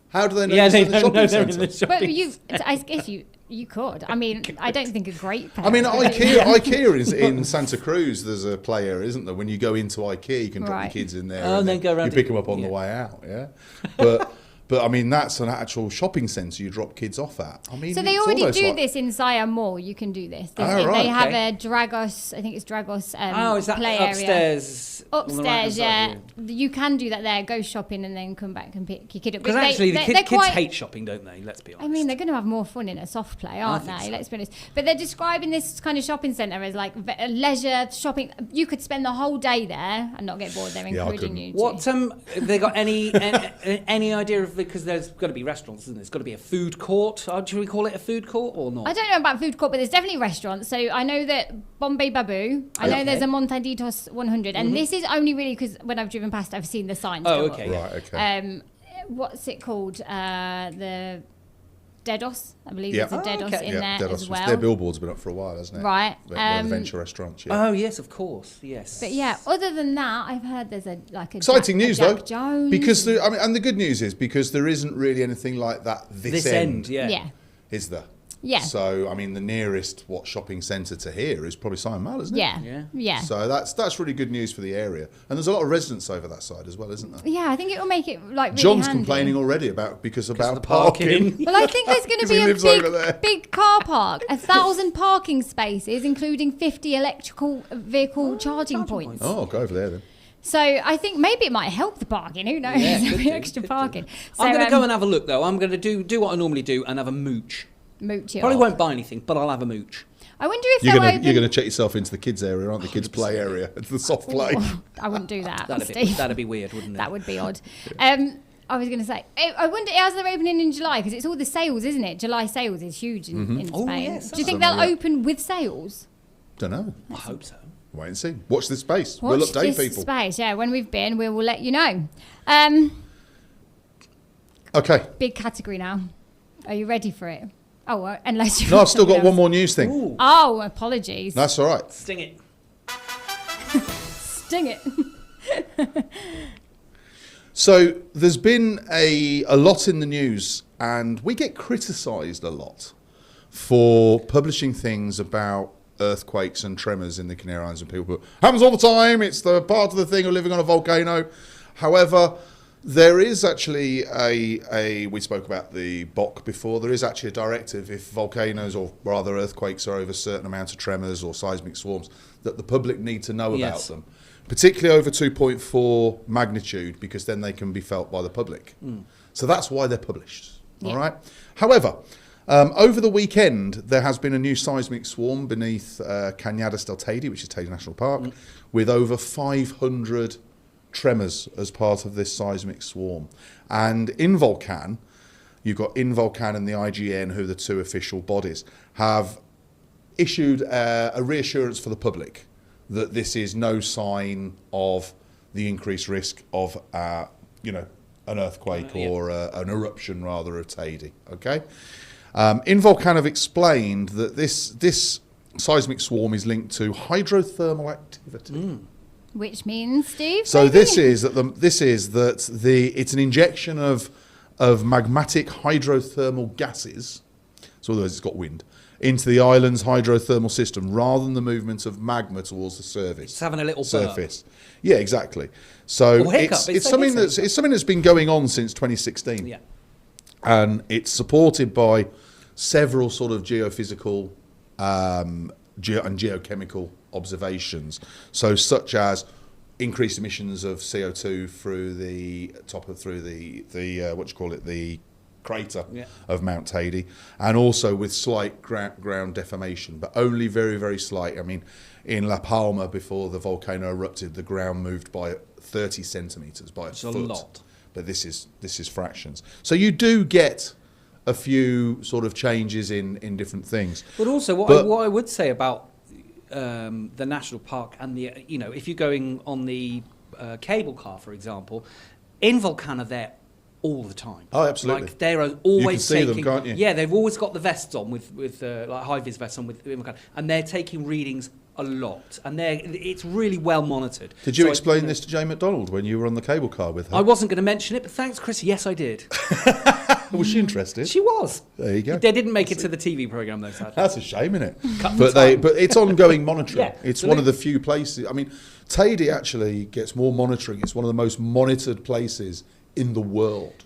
How do they know? Yeah, it's they in the don't know shopping they're in centre? the shopping. But I guess you could. I mean, I don't think a great I mean, parent- IKEA is in Santa Cruz. There's a play area, isn't there? When you go into IKEA, you can drop Right. your kids in there. Oh, and then go around You to- pick them up on yeah. the way out. Yeah, but I mean, that's an actual shopping centre you drop kids off at. I mean, So they it's already almost do like- this in Siam Mall. You can do this. Oh, right, They have okay. a Dragos. I think it's Dragos. Is that play area. upstairs? on the right-hand Upstairs, side? yeah. You can do that there. Go shopping and then come back and pick your kid up. Because But actually, the they're kids quite- hate shopping, don't they? Let's be honest. I mean, they're going to have more fun in a soft play, aren't think they? so. Let's be honest. But they're describing this kind of shopping centre as like a leisure shopping. You could spend the whole day there and not get bored. They're Yeah, I encouraging couldn't. you. To. What have they got any idea of, because there's got to be restaurants, isn't there? There's got to be a food court. Should we call it a food court or not? I don't know about food court, but there's definitely restaurants. So I know that Bombay Babu. I know Okay. there's a Montaditos 100, and this is only really because when I've driven past, I've seen the signs. Oh, go okay. up. Right. Okay. What's it called? The Dedos. I believe Yeah. there's a Dedos okay. in yeah, there Dedos as was- well. Their billboard's been up for a while, hasn't it? Right. The adventure restaurants. Yeah. Oh yes, of course. Yes. But yeah, other than that, I've heard there's a Exciting news though, Jack Jones. because and the good news is because there isn't really anything like that this end, yeah. yeah. is there? Yeah. So I mean, the nearest shopping centre to here is probably Siam Mall, isn't it? Yeah. Yeah. Yeah. So that's really good news for the area, and there's a lot of residents over that side as well, isn't there? Yeah, I think it will make it like really John's handy. complaining already about the parking. parking. Well, I think there's going to 'Cause he be a lives over there. big car park, 1,000 parking spaces, including 50 electrical vehicle charging points. Oh, go over there then. So I think maybe it might help the parking. Who knows? Yeah, There'll could be do, extra could do. parking. So, I'm going to go and have a look though. I'm going to do what I normally do and have a mooch. mooch it Probably up. won't buy anything, but I'll have a mooch. I wonder if You're they'll gonna open. you're gonna check yourself into the kids area, aren't the kids play area? It's the soft play. Oh, I wouldn't do that, That'd Steve. be weird, wouldn't it? That would be odd. I was going to say, I wonder, as they're opening in July, because it's all the sales, isn't it? July sales is huge in Spain. Oh, yes, Do you think that's they'll right. open with sales? Don't know. I hope so. Wait and see. Watch this space. We'll Watch update this people. space. Yeah, when we've been, we will let you know. Okay. Big category now. Are you ready for it? Oh, unless you've No, I've still got something one else. more news thing. Ooh, Oh, apologies. That's all right. sting it. Sting it. So there's been a lot in the news, and we get criticised a lot for publishing things about earthquakes and tremors in the Canary Islands, and people go, happens all the time, it's the part of the thing of living on a volcano. However, there is actually we spoke about the BOC before, there is actually a directive if volcanoes or rather earthquakes are over a certain amount of tremors or seismic swarms that the public need to know about Yes. them, particularly over 2.4 magnitude, because then they can be felt by the public. So that's why they're published. Yeah. All right. However, over the weekend, there has been a new seismic swarm beneath Cañadas del Teide, which is Teide National Park, with over 500 tremors as part of this seismic swarm. And Involcan, you've got Involcan and the IGN, who are the two official bodies, have issued a reassurance for the public that this is no sign of the increased risk of, an earthquake Yeah. or an eruption, rather, of Teide. Okay? Involcan have explained that this seismic swarm is linked to hydrothermal activity. Which means, Steve? So maybe? it's an injection of magmatic hydrothermal gases. So otherwise it's got wind into the island's hydrothermal system rather than the movement of magma towards the surface. It's having a little surface. Yeah, exactly. So Or hiccup. it's something that's been going on since 2016. Yeah. And it's supported by several sort of geophysical and geochemical observations. So such as increased emissions of CO2 through the crater of Mount Teide, and also with slight ground deformation, but only very, very slight. I mean, in La Palma, before the volcano erupted, the ground moved by 30 centimetres, by a foot. a lot. But this is fractions. So you do get a few sort of changes in different things. But also, what I would say about the national park and if you're going on the cable car, for example, Involcan are there all the time. Oh, absolutely. Like they are always you can see taking. them, can't you? Yeah, they've always got the vests on with like high vis vests on with Involcan, and they're taking readings a lot, and it's really well monitored. Did you explain this to Jane McDonald when you were on the cable car with her? I wasn't going to mention it, but thanks, Chris. Yes, I did. Was she interested? She was. There you go. They didn't make it to the TV programme, though, sadly. That's a shame, isn't it? But it's ongoing monitoring. Yeah, it's absolutely. one of the few places. I mean, Teide actually gets more monitoring. It's one of the most monitored places in the world.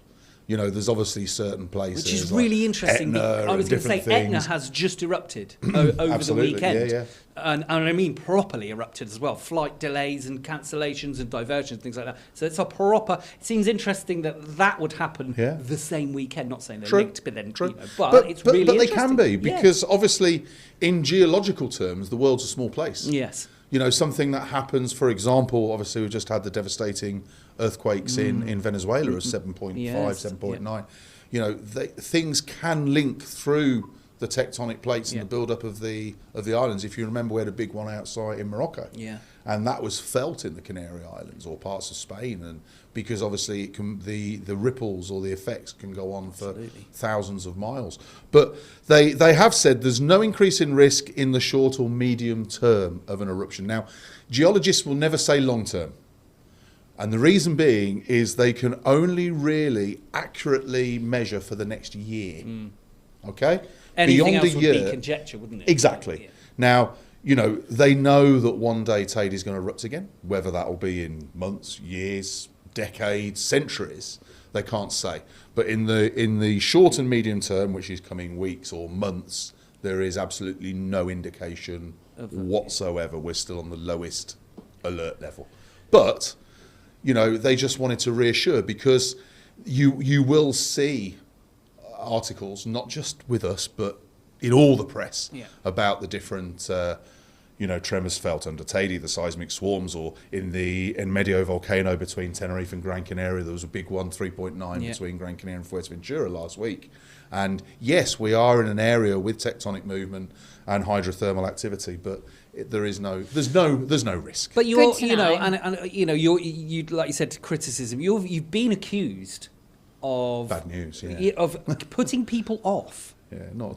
You know, there's obviously certain places. Which is really interesting. I was going to say Etna has just erupted over the weekend. Yeah. And I mean properly erupted as well. Flight delays and cancellations and diversions, things like that. So it's a proper... It seems interesting that would happen the same weekend. Not saying they're linked, but then... True. But it's really But they interesting. can be, because obviously in geological terms, the world's a small place. Yes. You know, something that happens, for example, obviously we just had the devastating earthquakes in Venezuela of 7.5, 7.9. You know, things can link through the tectonic plates and the build-up of the islands. If you remember, we had a big one outside in Morocco. Yeah. And that was felt in the Canary Islands or parts of Spain, and because obviously it can, the ripples or the effects can go on for thousands of miles. But they have said there's no increase in risk in the short or medium term of an eruption. Now, geologists will never say long term. And the reason being is they can only really accurately measure for the next year. Okay? Anything else would be conjecture, wouldn't it? Exactly. Now, you know, they know that one day Teide is going to erupt again. Whether that will be in months, years, decades, centuries, they can't say. But in the short and medium term, which is coming weeks or months, there is absolutely no indication whatsoever. We're still on the lowest alert level. But, you know, they just wanted to reassure, because you will see articles, not just with us, but in all the press, about the different tremors felt under Teide, the seismic swarms, or in Medio volcano between Tenerife and Gran Canaria. There was a big one, 3.9 between Gran Canaria and Fuerteventura last week. And yes, we are in an area with tectonic movement and hydrothermal activity, but there's no risk. But you like you said, criticism. You've been accused of bad news, of putting people off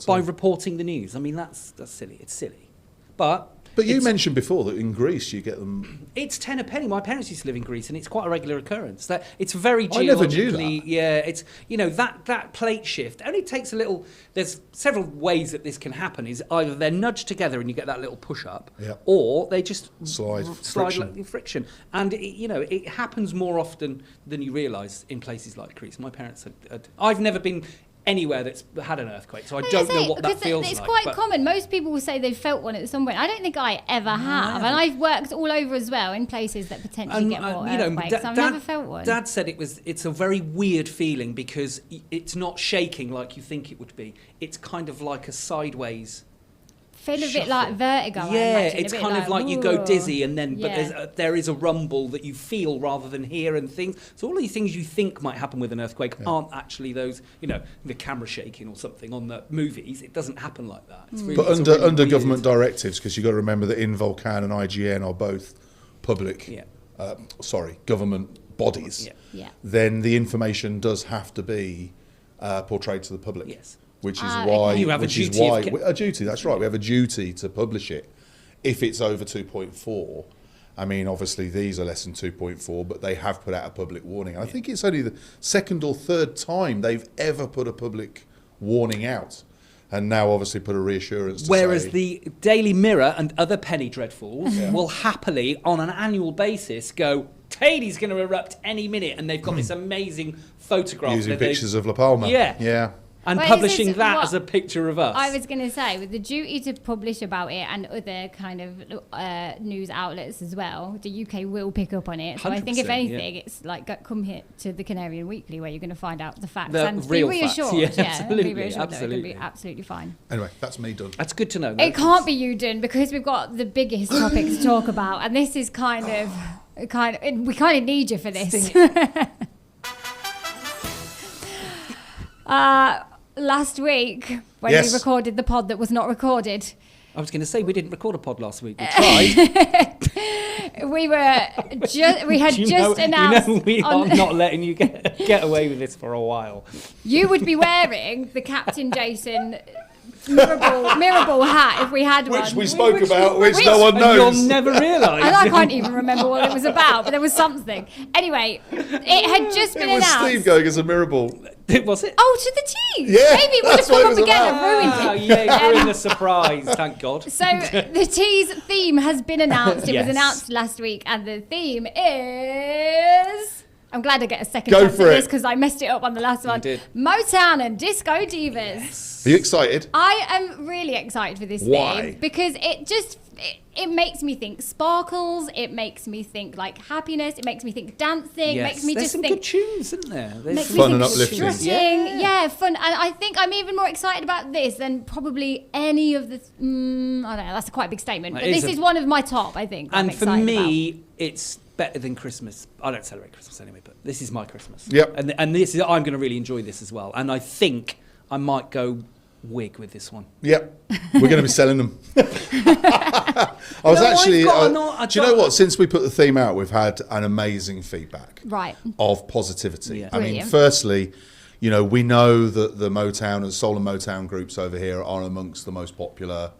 by reporting the news. I mean, that's silly. It's silly, but you mentioned before that in Greece you get them. It's 10 a penny. My parents used to live in Greece, and it's quite a regular occurrence. That it's very geologically. I never knew that. Yeah, it's that plate shift only takes a little. There's several ways that this can happen. Is either they're nudged together and you get that little push up, or they just slide friction. And it happens more often than you realise in places like Greece. My parents I've never been anywhere that's had an earthquake, so I don't know what that feels like. It's quite common. Most people will say they've felt one at some point. I don't think I ever have, and I've worked all over as well in places that potentially get more earthquakes. I've never felt one. Dad said it's a very weird feeling, because it's not shaking like you think it would be. It's kind of like a sideways. Feel a bit like vertigo. Yeah, it's kind of like you go dizzy, and then there is a rumble that you feel rather than hear, and things. So all these things you think might happen with an earthquake aren't actually those. The camera shaking or something on the movies. It doesn't happen like that. It's really, but under government directives, because you've got to remember that Involcan and IGN are both public. Government bodies. Then the information does have to be portrayed to the public. Yes. which is okay. why You have a which is duty why of a duty. That's right. We have a duty to publish it if it's over 2.4. I mean, obviously these are less than 2.4, but they have put out a public warning. I think it's only the second or third time they've ever put a public warning out, and now obviously put a reassurance to Whereas say, the Daily Mirror and other penny dreadfuls will happily, on an annual basis, go, Teide's going to erupt any minute, and they've got this amazing photograph. using that they- pictures of La Palma. Yeah. Yeah. And Well, is publishing this that what- as a picture of us. I was going to say, with the duty to publish about it and other kind of news outlets as well, the UK will pick up on it. So I think, if 100%, anything, it's like come here to the Canarian Weekly, where you're going to find out the facts The and real be facts, reassured. yeah, Be absolutely, reassured that it's going to be absolutely. absolutely fine. Anyway, that's me done. That's good to know. It can't be you done, because we've got the biggest topic to talk about, and this is we kind of need you for this. Last week, when Yes. we recorded the pod that was not recorded, I was going to say, we didn't record a pod last week. We tried. we had just announced. we are not letting you get away with this for a while. You would be wearing the Captain Jason Mirable hat if we had one. Which we spoke about, which no one And knows. you'll never realise. And I can't even remember what it was about, but there was something. Anyway, it had just been It was announced. Steve going as a mirable. Was it? Oh, to the tees. Yeah, Maybe it would have that's what come it up was again about. and ruined it. Yeah, you're in the surprise, thank God. So the tees theme has been announced. It Yes. was announced last week, and the theme is. I'm glad I get a second Go chance for at it. this, because I messed it up on the last one. did. Motown and Disco Divas. Are you excited? I am really excited for this Why? theme, because it makes me think sparkles. It makes me think like happiness. It makes me think dancing. It makes me There's just some think. good tunes, isn't there? There's Makes some me Fun think and uplifting. strutting. Yeah, fun. And I think I'm even more excited about this than probably any of the. I don't know. That's quite a big statement, It but is this a- is one of my top. I think. I'm And for excited me, it's better than Christmas. I don't celebrate Christmas anyway, but this is my Christmas. Yep. And this is, I'm going to really enjoy this as well. And I think I might go wig with this one. Yep, we're going to be selling them. I was No, actually. I've got an- do you know what? Since we put the theme out, we've had an amazing feedback. Right. Of positivity. Yeah. I mean, Brilliant. firstly, you know, we know that the Motown and soul and Motown groups over here are amongst the most popular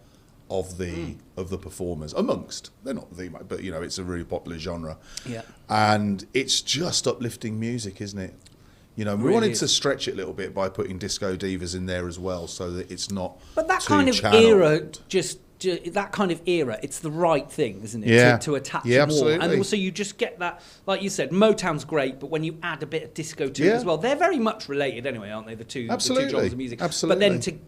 of the performers. Amongst, they're not the, but you know, it's a really popular genre. Yeah. And it's just uplifting music, isn't it? You know, we Really wanted is. to stretch it a little bit by putting Disco Divas in there as well, so that it's not. But that too kind of channeled. era, that kind of era, it's the right thing, isn't it? Yeah. To attach Yeah, more. absolutely. And also you just get that, like you said, Motown's great, but when you add a bit of disco to it Yeah. as well, they're very much related anyway, aren't they? The two Absolutely. genres of music. Absolutely. But then to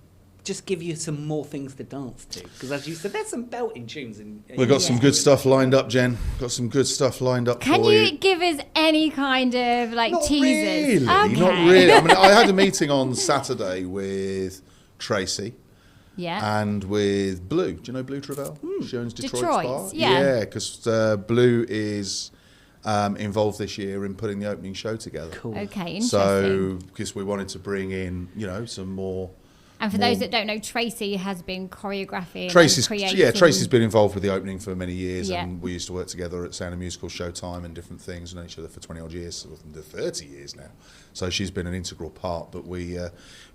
just give you some more things to dance to, because as you said, there's some belting tunes in. We've got some good stuff lined up, Jen. Got some good stuff lined up Can for you give us any kind of like Not teasers? really, Okay. not really. I mean, I had a meeting on Saturday with Tracy Yeah. and with Blue. Do you know Blue Travell? She owns Detroit's Detroit's, Bar. yeah. because Blue is involved this year in putting the opening show together. Cool. Okay, interesting. So, because we wanted to bring in, you know, some more. And for those that don't know, Tracy has been choreographing Tracy's, and creating. yeah, Tracy's been involved with the opening for many years, Yeah. and we used to work together at Sound and Musical, Showtime, and different things. Known each other for 20 odd years, so 30 years now. So she's been an integral part. But we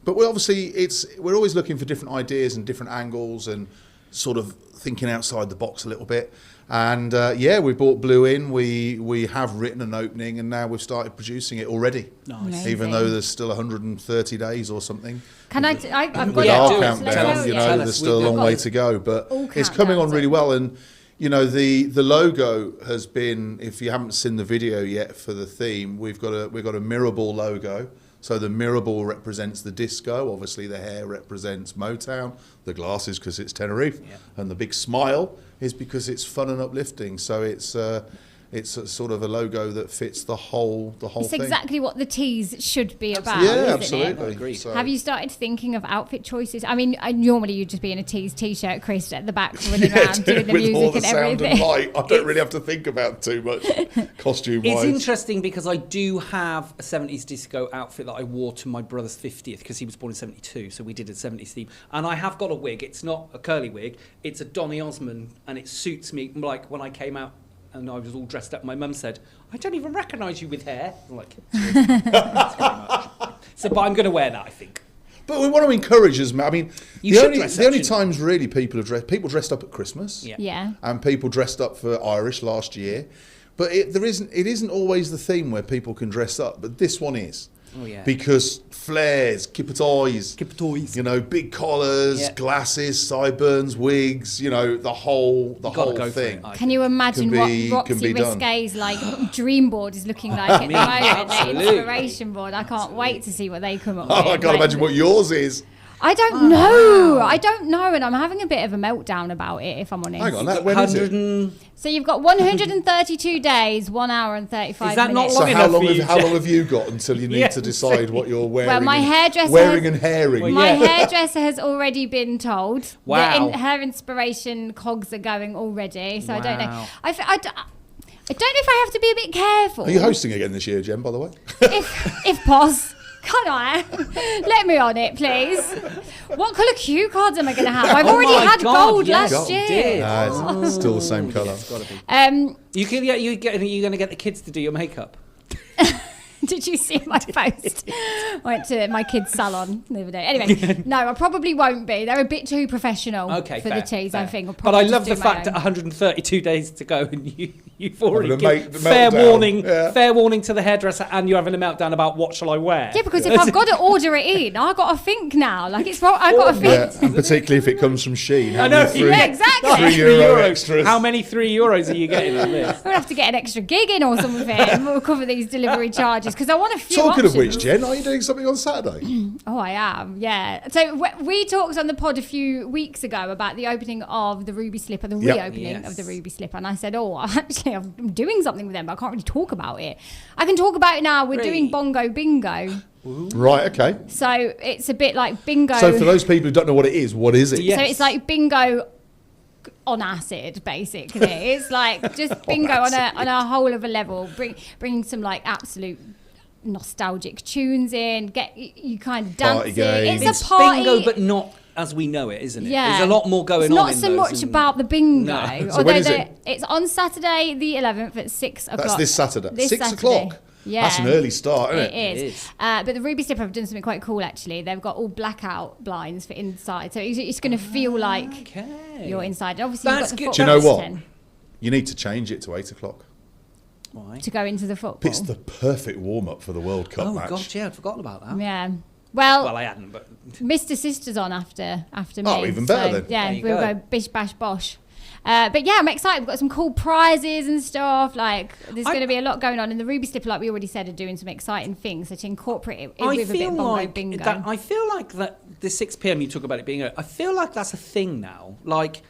obviously we're always looking for different ideas and different angles, and sort of thinking outside the box a little bit. And we brought Blue in. We have written an opening, and now we've started producing it already. Nice. Amazing. Even though there's still 130 days or something. Can I've got With Yeah, our do it. countdown, Tell us, you yeah. know, Tell there's us. still a We've long got way to go, but all it's coming on countdowns, really eh? well. And you know, the logo has been, if you haven't seen the video yet for the theme, we've got a mirrorball logo. So the mirrorball represents the disco. Obviously, the hair represents Motown. The glasses because it's Tenerife, and the big smile is because it's fun and uplifting. So it's a sort of a logo that fits the whole It's thing. exactly what the tees should be about. Yeah, isn't absolutely. It? Agreed. So- Have you started thinking of outfit choices? I mean, normally you'd just be in a tees t-shirt, Chris, at the back running around doing the with all music the and sound everything. and light, I don't really have to think about too much costume-wise. It's interesting because I do have a 70s disco outfit that I wore to my brother's 50th because he was born in 72, so we did a 70s theme. And I have got a wig. It's not a curly wig. It's a Donny Osmond, and it suits me. Like when I came out and I was all dressed up, my mum said, "I don't even recognise you with hair." I'm like, "Thanks very much." So, but I'm going to wear that, I think. But we want to encourage as I mean, You the should only, dress the up, only shouldn't times really people dressed up at Christmas, Yeah. and people dressed up for Irish last year. But it isn't always the theme where people can dress up, but this one is. Oh, yeah. Because flares, kipper toys, you big collars, Yeah. glasses, sideburns, wigs, the whole gotta go for thing. it, I Can you imagine Can be- what can Roxy be done. Risque's dream board is looking like at the moment? Their absolutely. inspiration board. I can't wait to see what they come up with. Oh, I can't imagine what yours is. I don't know. I don't know, and I'm having a bit of a meltdown about it, if I'm honest. Hang on, when is it? So you've got 132 days, 1 hour and 35 Is that not minutes. So long how enough long, for have, you, how Jen? long have you got until you need Yeah, to decide what you're wearing? Well, my hairdresser wearing has- and hairing. My Yeah. hairdresser has already been told. Wow. That her inspiration cogs are going already, so I don't know. Wow. I don't know if I have to be a bit careful. Are you hosting again this year, Jen? By the way. if pos. Can I? Let me on it, please. What colour cue cards am I going to have? I've already my had God, gold yes, last you year. did. It's still the same colour. It's gotta be. Um, You're going to get the kids to do your makeup. Did you see my post? Went to my kids' salon the other day. Anyway, no, I probably won't be. They're a bit too professional Okay, for fair, the teas, fair. I think. I'll But I probably love just the do my fact that own. 132 days to go and you've already Having a given fair meltdown. warning, Yeah. fair warning to the hairdresser, and you're having a meltdown about what shall I wear. Yeah, because if I've got to order it in, I've got to think now. It's wrong. I've got to think. Yeah, and particularly if it comes from Shein. I know. Yeah, exactly. €3 extras. How many €3 are you getting on this? I'm going to have to get an extra gig in or something. We'll cover these delivery charges because I want a few Talking of options. which, Jen, are you doing something on Saturday? Oh, I am, yeah. So we talked on the pod a few weeks ago about the opening of the Ruby Slipper, the Yep. reopening Yes. of the Ruby Slipper. And I said, actually, I'm doing something with them, but I can't really talk about it. I can talk about it now. We're doing Great. Bongo Bingo. Right, okay. So it's a bit like bingo. So for those people who don't know what it is it? Yeah. So it's like bingo on acid, basically. It's like just bingo on a whole other level. Bringing some absolute nostalgic tunes in. Get you kind of Party dancing. games. It's a party. bingo, but not as we know it, isn't it? Yeah. There's a lot more going it's on. not in so those much and- about the bingo. No. So Although when is it? It's on Saturday the 11th at 6 o'clock. That's this Saturday. This 6 Saturday. o'clock. Yeah. That's an early start, isn't it? It is. It is. But the Ruby Slipper have done something quite cool, actually. They've got all blackout blinds for inside. So it's going to feel like Okay. you're inside. Obviously, That's you've good. got the Do you know football what? at 10 You need to change it to 8 o'clock. Why? to go into the football. It's the perfect warm-up for the World Cup Oh match. gosh, yeah, I'd forgotten about that. Yeah. Well, Well, I hadn't, but Mr. Sister's on after me. Oh, even better then. Yeah, There you we'll go. go bish bash bosh. But yeah, I'm excited. We've got some cool prizes and stuff. There's going to be a lot going on. And the Ruby Slipper, like we already said, are doing some exciting things. So to incorporate it with a bit of bongo bingo. I feel like that the 6 p.m. you talk about it being. I feel like that's a thing now.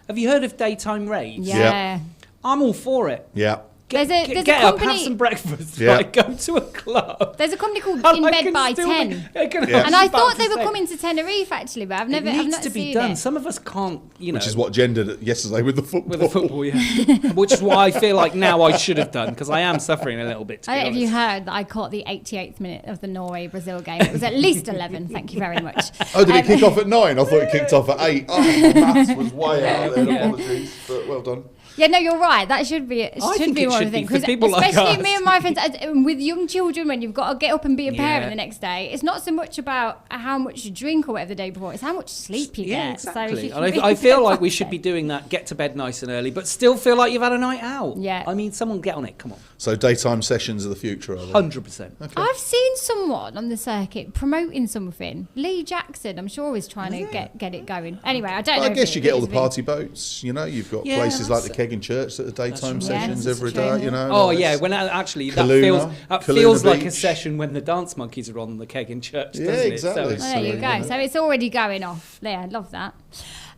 Have you heard of daytime raves? Yeah. I'm all for it. Yeah. There's a Get up, have company. some breakfast, Yeah. go to a club. There's a company called And In I Bed can by still 10. be- I can- Yeah. And I I was about thought they to were say. coming to Tenerife actually, but I've It never needs to be seen done. it. Some of us can't, Which is what Jen did yesterday with the football. with the football, yeah. Which is why I feel like now I should have done because I am suffering a little bit. To I be don't know if you honest. heard that I caught the 88th minute of the Norway-Brazil game. It was at least 11. Thank you very much. Oh, did it kick off at 9? I thought it kicked off at 8. Oh, my maths was way out there. Apologies, but well done. Yeah, no, you're right. That should be I should think be it more of should a be thing. for 'Cause people like especially us. me and my friends, with young children, when you've got to get up and be a parent Yeah. the next day, it's not so much about how much you drink or whatever the day before. It's how much sleep you Yeah, get. So exactly. if you can And be I feel like we fit should be that doing that. Get to bed nice and early, but still feel like you've had a night out. Yeah. I mean, someone get on it. Come on. So daytime sessions are the future, are they? 100%. I've seen someone on the circuit promoting something. Lee Jackson, I'm sure, is trying to get it going. Anyway, I don't know. I if guess it you get all is the a thing. party boats. You've got Yeah, places like the that's- Keg in Church that are daytime right. sessions Yes, every that's true. day. Oh like yeah, it's- when actually Kaluna that feels like a Beach. session when the dance monkeys are on the Keg in Church, Yeah, doesn't exactly. it? So it's- Oh, there you go. So it's already going off. Yeah, I love that.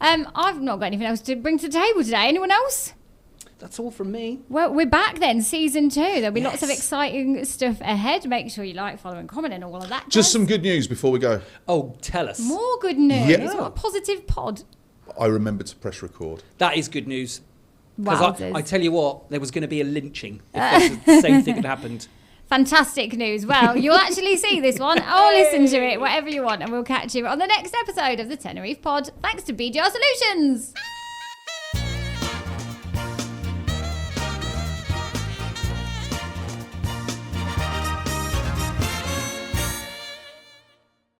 I've not got anything else to bring to the table today. Anyone else? that's all from me. Well, we're back then, season 2. There'll be lots of Yes. exciting stuff ahead. Make sure you like, follow, and comment, and all of that. Just guys. some good news before we go. Oh, tell us. more good news. Yeah. What a positive pod. I remembered to press record. That is good news. Because Wowzers. I tell you what, there was going to be a lynching if the same thing had happened. Fantastic news. Well, you'll actually see this one or listen to it, whatever you want, and we'll catch you on the next episode of the Tenerife Pod. Thanks to BGR Solutions.